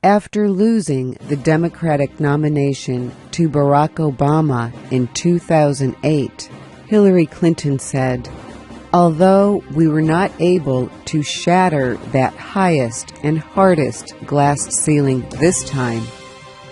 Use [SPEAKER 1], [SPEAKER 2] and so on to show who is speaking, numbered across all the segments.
[SPEAKER 1] After losing the Democratic nomination to Barack Obama in 2008, Hillary Clinton said, "Although we were not able to shatter that highest and hardest glass ceiling this time,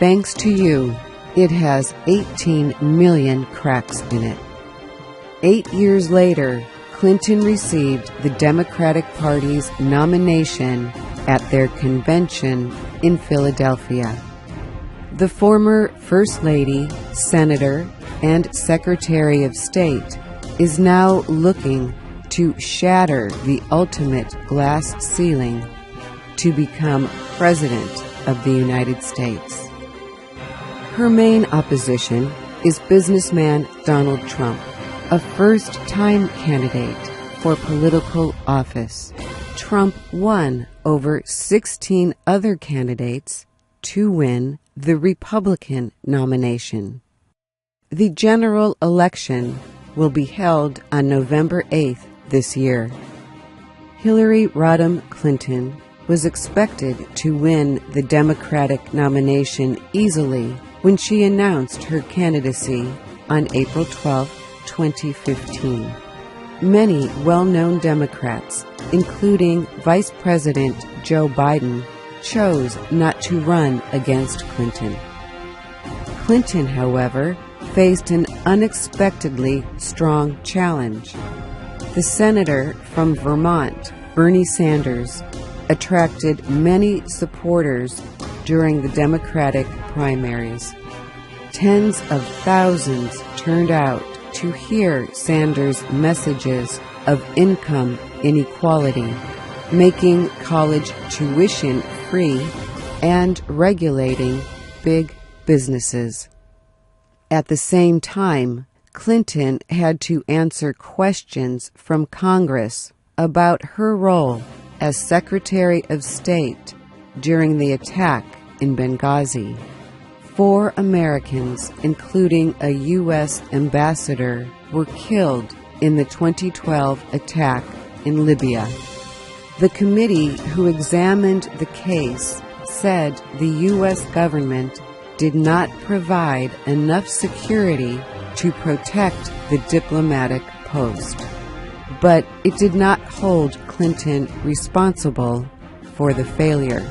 [SPEAKER 1] thanks to you, it has 18 million cracks in it." 8 years later, Clinton received the Democratic Party's nomination at their convention in Philadelphia. The former First Lady, Senator, and Secretary of State is now looking to shatter the ultimate glass ceiling to become President of the United States. Her main opposition is businessman Donald Trump, a first-time candidate for political office. Trump won over 16 other candidates to win the Republican nomination. The general election will be held on November 8th this year. Hillary Rodham Clinton was expected to win the Democratic nomination easily when she announced her candidacy on April 12, 2015. Many well-known Democrats, including Vice President Joe Biden, chose not to run against Clinton. Clinton, however, faced an unexpectedly strong challenge. The senator from Vermont, Bernie Sanders, attracted many supporters during the Democratic primaries. Tens of thousands turned out to hear Sanders' messages of income inequality, making college tuition free, and regulating big businesses. At the same time, Clinton had to answer questions from Congress about her role as Secretary of State during the attack in Benghazi. 4 Americans, including a U.S. ambassador, were killed in the 2012 attack in Libya. The committee who examined the case said the U.S. government did not provide enough security to protect the diplomatic post. But it did not hold Clinton responsible for the failure.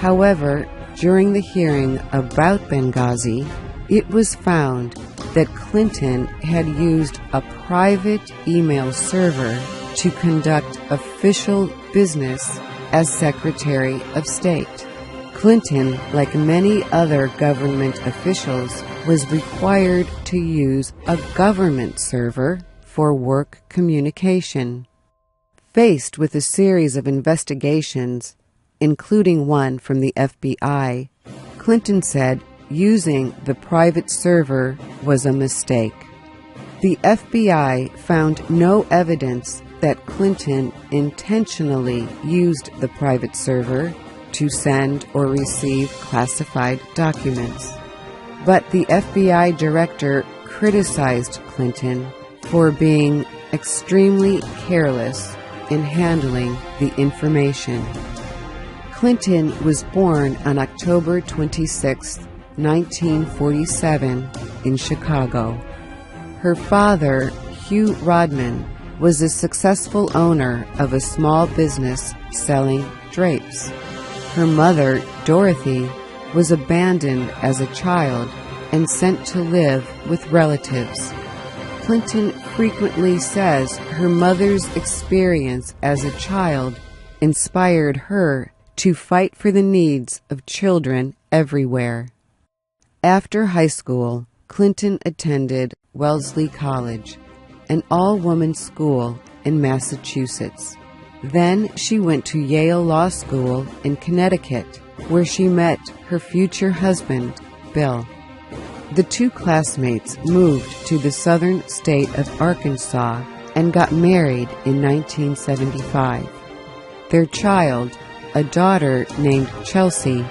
[SPEAKER 1] However, during the hearing about Benghazi, it was found that Clinton had used a private email server to conduct official business as Secretary of State. Clinton, like many other government officials, was required to use a government server for work communication. Faced with a series of investigations, including one from the FBI, Clinton said using the private server was a mistake. The FBI found no evidence that Clinton intentionally used the private server to send or receive classified documents. But the FBI director criticized Clinton for being extremely careless in handling the information. Clinton was born on October 26, 1947, in Chicago. Her father, Hugh Rodman, was a successful owner of a small business selling drapes. Her mother, Dorothy, was abandoned as a child and sent to live with relatives. Clinton frequently says her mother's experience as a child inspired her to fight for the needs of children everywhere. After high school, Clinton attended Wellesley College, an all-woman school in Massachusetts. Then she went to Yale Law School in Connecticut, where she met her future husband, Bill. The two classmates moved to the southern state of Arkansas and got married in 1975. Their child, a daughter named Chelsea,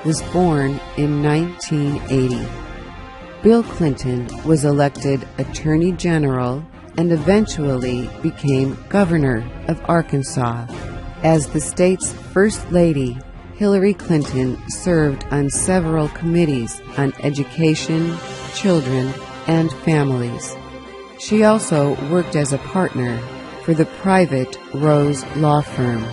[SPEAKER 1] was born in 1980. Bill Clinton was elected Attorney General and eventually became governor of Arkansas. As the state's First Lady, Hillary Clinton served on several committees on education, children, and families. She also worked as a partner for the private Rose law firm.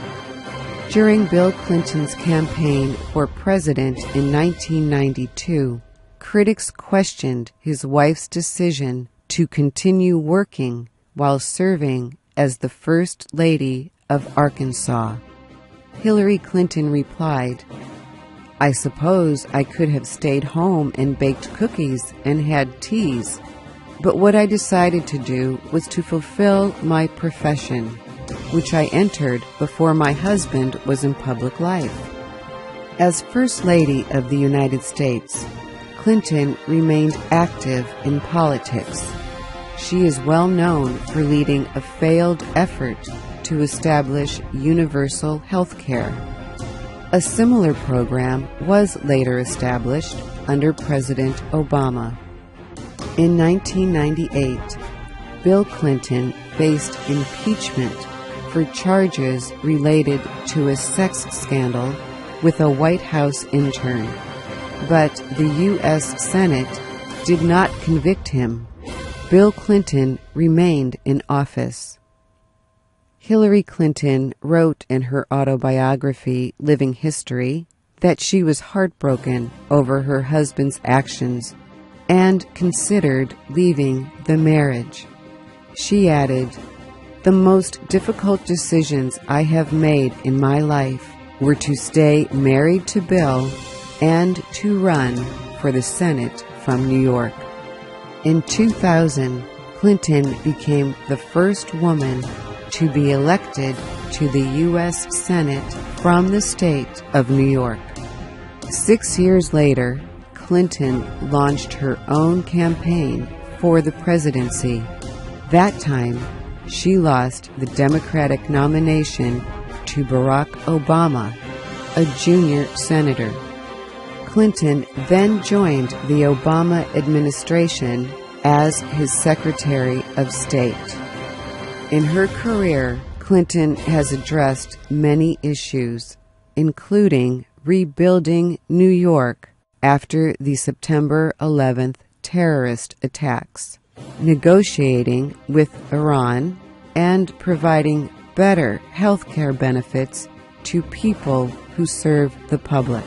[SPEAKER 1] During Bill Clinton's campaign for president in 1992, critics questioned his wife's decision to continue working while serving as the First Lady of Arkansas. Hillary Clinton replied, "I suppose I could have stayed home and baked cookies and had teas, but what I decided to do was to fulfill my profession, which I entered before my husband was in public life." As First Lady of the United States, Clinton remained active in politics. She is well known for leading a failed effort to establish universal health care. A similar program was later established under President Obama. In 1998, Bill Clinton faced impeachment for charges related to a sex scandal with a White House intern, but the U.S. Senate did not convict him. Bill Clinton remained in office. Hillary Clinton wrote in her autobiography, Living History, that she was heartbroken over her husband's actions and considered leaving the marriage. She added, "The most difficult decisions I have made in my life were to stay married to Bill and to run for the Senate from New York." In 2000, Clinton became the first woman to be elected to the U.S. Senate from the state of New York. 6 years later, Clinton launched her own campaign for the presidency. That time, she lost the Democratic nomination to Barack Obama, a junior senator. Clinton then joined the Obama administration as his Secretary of State. In her career, Clinton has addressed many issues, including rebuilding New York after the September 11th terrorist attacks, negotiating with Iran, and providing better health care benefits to people who serve the public.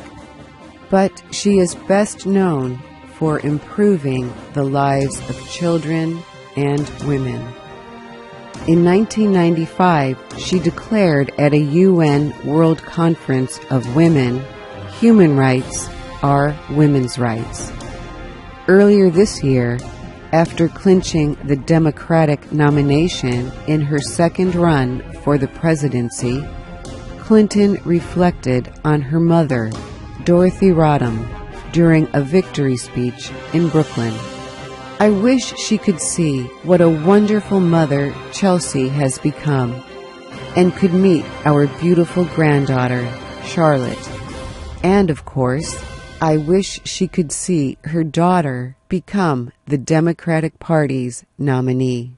[SPEAKER 1] But she is best known for improving the lives of children and women. In 1995, she declared at a UN World Conference of Women, "Human rights are women's rights." Earlier this year, after clinching the Democratic nomination in her second run for the presidency, Clinton reflected on her mother, Dorothy Rodham, during a victory speech in Brooklyn. "I wish she could see what a wonderful mother Chelsea has become, and could meet our beautiful granddaughter, Charlotte. And, of course, I wish she could see her daughter become the Democratic Party's nominee."